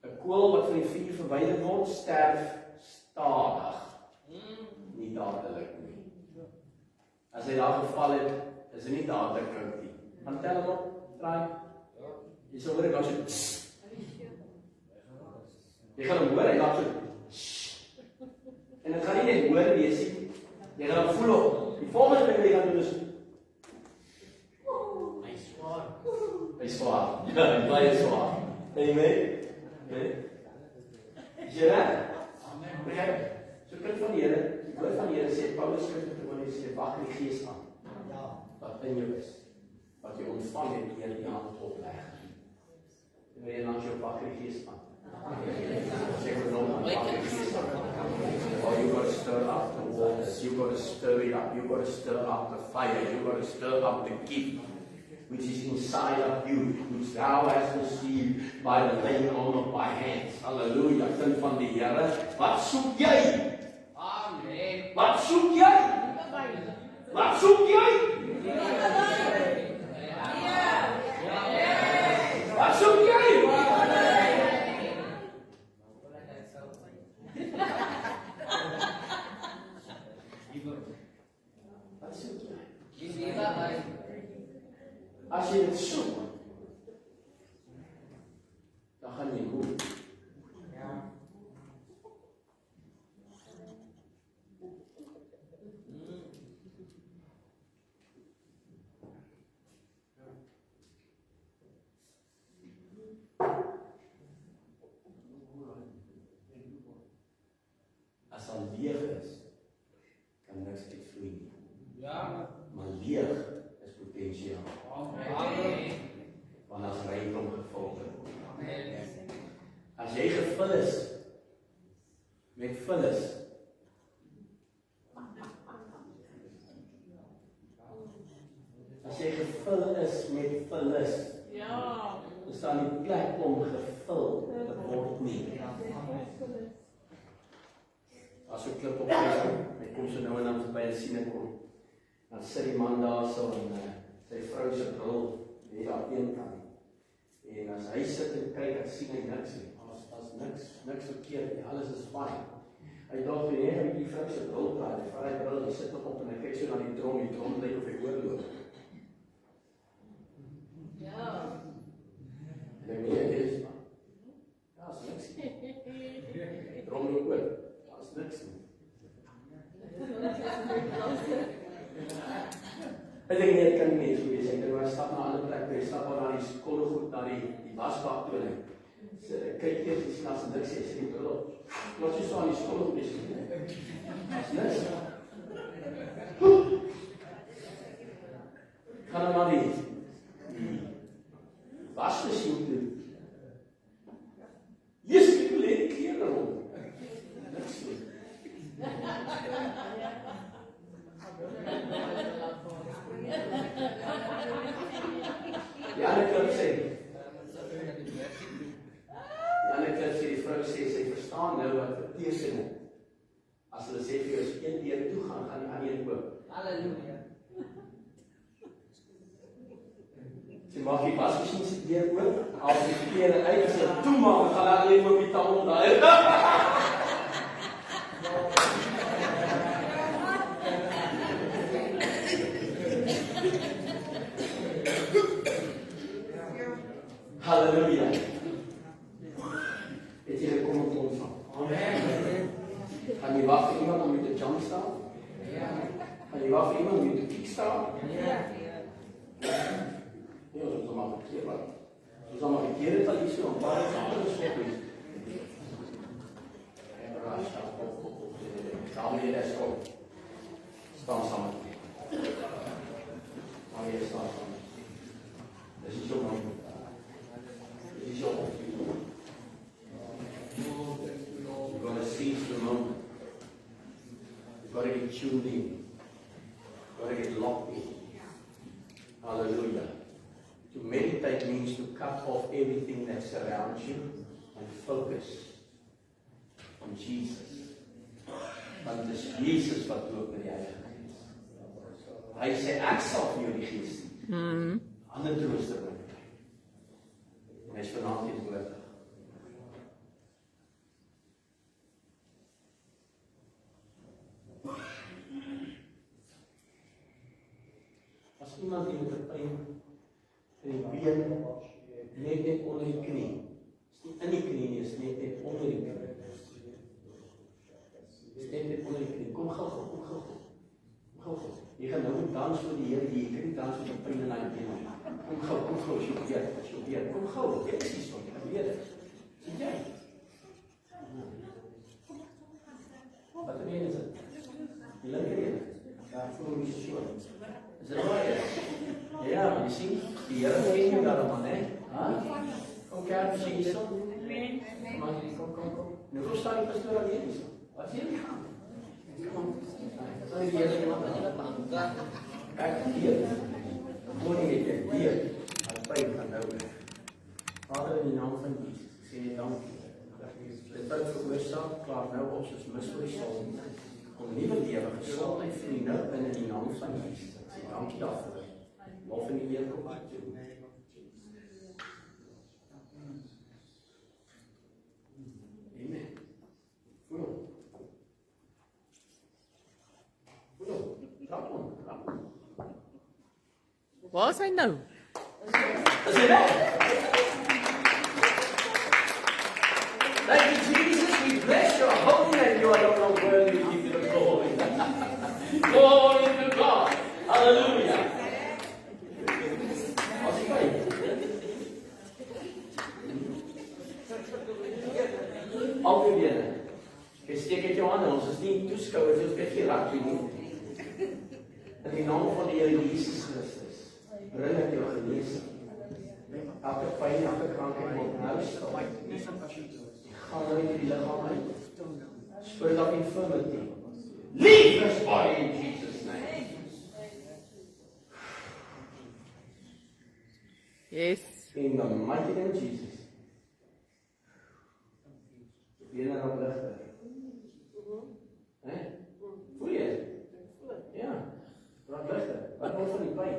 'n Kool wat van die vuur verwyder word, sterf stadig. Nie dadelik nie. As hy daar geval het, is hy nie dadelik koud nie. Want tel hom op, draai. Jy sal hoor, ek gaan so, jy gaan hom hoor, hy gaan so, en dit gaan nie net hoor wees nie, jy gaan hom voel op. Die volgende ding wat jy gaan doen is, hy is zwaar. Hy is zwaar. Ja, hy is zwaar. Amen. Is jy reg? Amen. So kind van die Here, die woord van die Here sê, Paulus skryf vir Timoteus sê, wag die gees aan, wat in jou is, wat jy ontvang het, deur die hand opleg. En jy langs jou wag die gees aan. Sê vir hom, wag die gees aan. Oh, you got to stir up the waters, you got to stir it up, you got to stir up the fire, you got to stir up the gift which is inside of you, which thou hast received by the laying on of my hands. Hallelujah, kind van die Here. Wat soek jy? Amen. Wat soek jy? Wat soek jy? Wat soek jy? Wat soek jy? As jy dit soek, dan gaan jy moe. As al leeg is, kan niks uitvloei nie. Ja. Maar leeg is potensiaal. Amen. Want as rykdom gevul word. Amen. As jy gevul is met vullis, as jy gevul is met vullis, dan staan die plek om gevul te word nie. As ek klip op Facebook, ek kom so nou en dan by 'n sien ek kom, dan sit die man daar so en sy vrou se bril hier daar teenkant. En as hy sit en kyk, dan sien hy niks nie. As niks verkeerd nie, alles is fyn. Hy dink vir net met die vrou se bril praat, hy vat hy bril, hy sit nog op en hy kyk so na die drom lyk of hy oorloop. Ja. En ek weet dit is maar. Ja, is niks nie. Drom loop oor. Ja, is niks nie. Ek dink net kan nie so wees. Ek dink hy stap na 'n ander plek, hy stap na die skoolgoed, na die wasbak toe en sy kyk eers die snaaks en niks sê, sy die bril op. Wat jy so aan die skoolgoed is. Dis niks. Gaan nou maar die wasmasjien toe. Lees die klere rond. Niks nie. Die ander klip sê, die vrou sê, sy verstaan nou wat beteken. As hulle sê vir jou, as een deur toe gaan, gaan die ander een oop. Halleluja. Sy maak die wasmasjien se deur oop, haal die klere uit, as hulle toemaak, gaan hulle net op die tafel daar. Halleluja. Het jy kom op ons van? Amen. Gaan jy wag vir iemand om jou te jump staan? Ja. Gaan jy wag vir iemand om jou te kick staan? Ja. Ja, ons is maar verkeerd wat. Ons is maar verkeerd het al iets so, waar is andere schoppies? En Rasha, staan weer daar schop. Staan samen. Maar weer staan samen. Dit is zo mooi. Dit is zo mooi. You're going to seize the moment. You've got to get tuned in. You've got to get locked in. Hallelujah. To meditate means to cut off everything that surrounds you and focus on Jesus. Want het is Jesus wat doop met die Heilige Gees. Hy sê ek sal vir jou die Gees stuur. Ander trooster bring. En hy is vanaand hier woordig. As iemand die met 'n pyn in die been net onder die knie. Is nie in die knie nie, is net onder die knie. Is net onder die knie. Kom gou. Jy gaan nou dans vir die Here, jy kan nie dans met 'n pyn in daai been nie. Kom gou, as jy weer. Kom gou, dit is iets wat jy weet. Sien jy? Wat is dit? Die linker een. Daar voel jy so. Is dit waar? Ja, maar jy sien, die Here ken jou daarom, hè? Kom kyk, sien jy so? Maar kom. Nou hoe staan die pastoor alleen hier? Wat sê jy? Kom. Sal die Here iemand aan. Kyk hier. Mooi net hier. Al pyn gaan nou. Vader, in die naam van Jesus, ek sê jy dankie. Dit tyd veroorsaak, klaar nou op soos mis vir die son. Om nuwe lewe, gesondheid vir die nou binne die naam van Jesus. Ek sê dankie daarvoor. Lof en die eer kom uit toe. Amen. Voel. Trap hom. Waar is hy nou? Is hy nou? Thank you, Jesus. We bless your holy name. You are not worthy to give you the glory. Glory to God. Hallelujah. Als ik weet. Alweer weer. Jy steek uit jou hande. Ons is nie toeskouers, ons kyk hier rugby nie. In die naam van die Here Jesus Christus, bring ek jou genesing. Elke pyn, elke krankheid word nou stil. Gaan nou in die liggaam uit. Spirit of infirmity. Leave this body in Jesus' name. Yes. In the mighty name of Jesus. Bene op ligter. Voel jy? Ja. Raak ligter. Wat word van die pyn?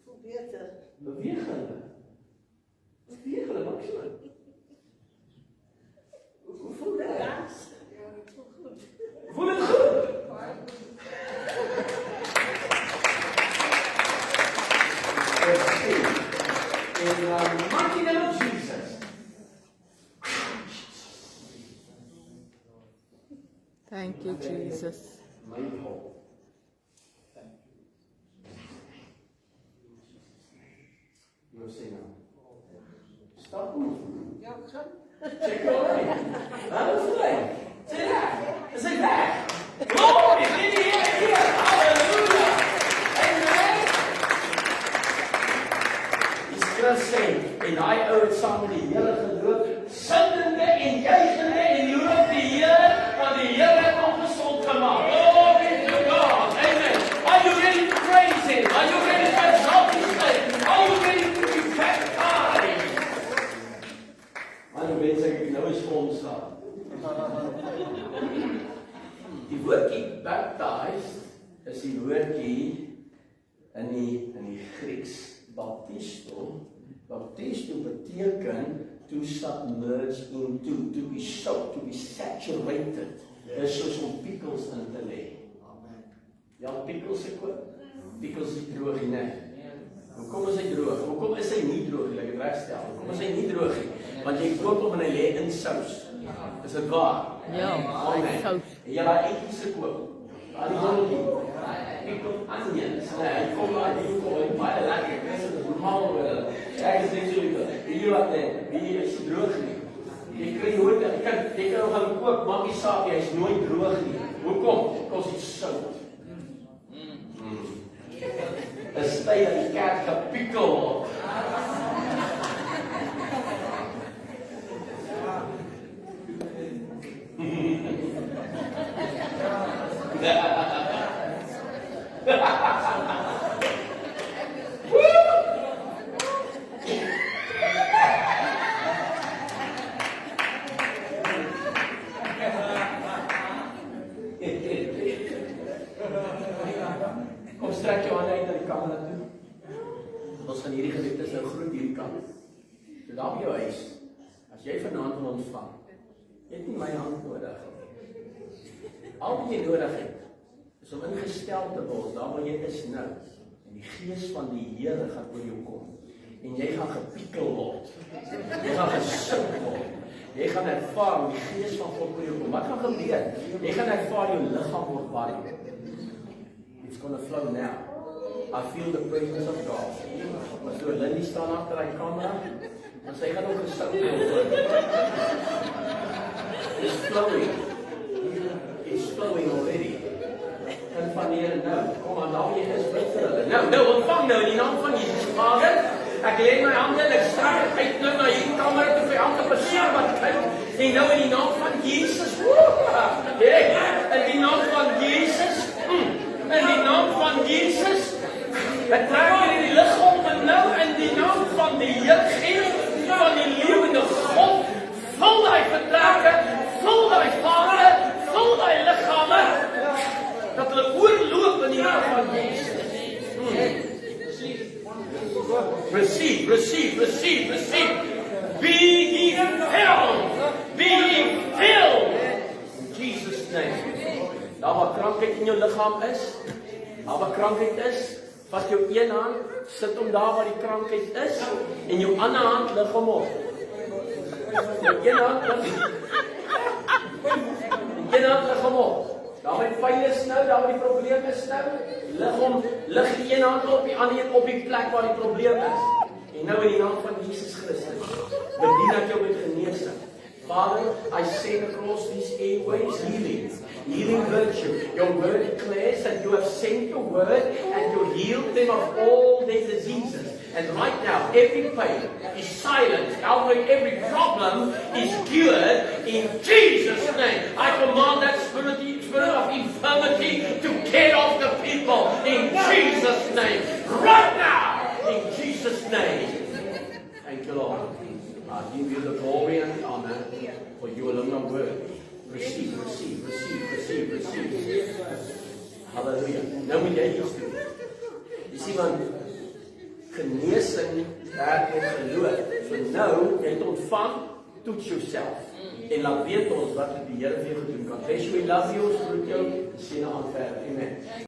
Voel beter. Beweeg hulle. Maak so. Hoe voel dit? Voel dit goed? In the mighty name of Jesus. Thank you, Jesus. My hope. wil sê nou. Stap hom. Ja, gaan. Check jou uit. Wat is hy? Sê reg. Is hy weg? Glory, hier. Halleluja. Amen. Die skrif sê, en hy ou het saam met die Here geloop, singende en juigende en loof die Here, want die Here het hom gesond gemaak. Glory to God. Amen. Are you ready to praise Him? Are you ready to exalt His name? Are you ready to be baptized? Maar die mense ek nou is vol staan. Die woordjie baptized is die woordjie in die Grieks baptisto. Baptisto beteken to submerge into, to be soaked, to be saturated. Dis soos om pickles in te lê. Ja, pickles ek koop. Pickles is droog nie. Hoekom is hy droog? Hoekom is hy nie droog nie? Ek het regstel. Hoekom is hy nie droog nie? Want jy koop hom en hy lê in sous. Is dit waar? Ja, sous. En jy laat eetjies gekoop. Daar die botteltjie. Pickled onions. Nee, hy kom uit die hoek en baie lekker. Dis normaal oor hulle. Ek is net so lief. Hier wat net, hier is droog nie. Jy kry nooit, jy kan nog gaan koop, maak nie saak, hy is nooit droog nie. Hoekom? Kos die sout. Is tyd dat die kerk gepikkel word. Kom strek jou hande uit na die kamera toe. Ons gaan hierdie gemeente nou groet hierdie kant. So daar by jou huis, as jy vanaand wil ontvang, jy het nie my hand nodig. Al wat jy nodig het, is om ingestel te word, daar waar jy is nou. En die gees van die Here gaan oor jou kom. En jy gaan gepikkel word. Jy gaan gesink word. Jy gaan ervaar hoe die gees van God oor jou kom. Wat gaan gebeur? Jy gaan ervaar jou liggaam word warm. It's going to flow now. I feel the presence of God. Maar so Lindy staan agter die kamera, en sy gaan ook gesing word. It's flowing. It's flowing already. En van hier nou, kom maar nou jy is bid vir hulle. Nou, ontvang nou in die naam van Jesus, Vader. Ek lê my hande en ek strek uit nou na hierdie kamera toe vir elke persoon wat kyk. En nou in die naam van Jesus. In die naam van Jesus. In die naam van Jesus. Ek trek hier die liggaam nou in die naam van die Here Gees van die lewende God. Vul daai vertrekke, vul daai vate, vul daai liggame. Dat hulle oorloop in die naam van Jesus. Receive. Be ye filled. Be ye filled. In Jesus' name. Daar waar krankheid in jou liggaam is, daar waar krankheid is, vat jou een hand, sit hom daar waar die krankheid is, en jou ander hand lig hom op. Jou een hand lig hom op. Daar waar die pyn is nou, daar waar die probleem is nou, lig die een hand op, die ander een op die plek waar die probleem is. En nou in die naam van Jesus Christus, bedien ek jou met genesing. Father, I send across these airways healing virtue. Your word declares that you have sent your word and you healed them of all their diseases. And right now, every pain is silenced. Every problem is cured in Jesus' name. I command that spirit of infirmity to get off the people in Jesus' name. Right now, in Jesus' name. Thank you, Lord. I give you the glory and honor for your alone word. Receive. Hallelujah. Nou moet jy iets doen. Jy sien man, genesing werk met geloof. So nou, jy het ontvang, toets jouself. En laat weet ons wat die Here vir jou gedoen kan. Bless you, we love you, ons groet jou. Sien aan verder. Amen.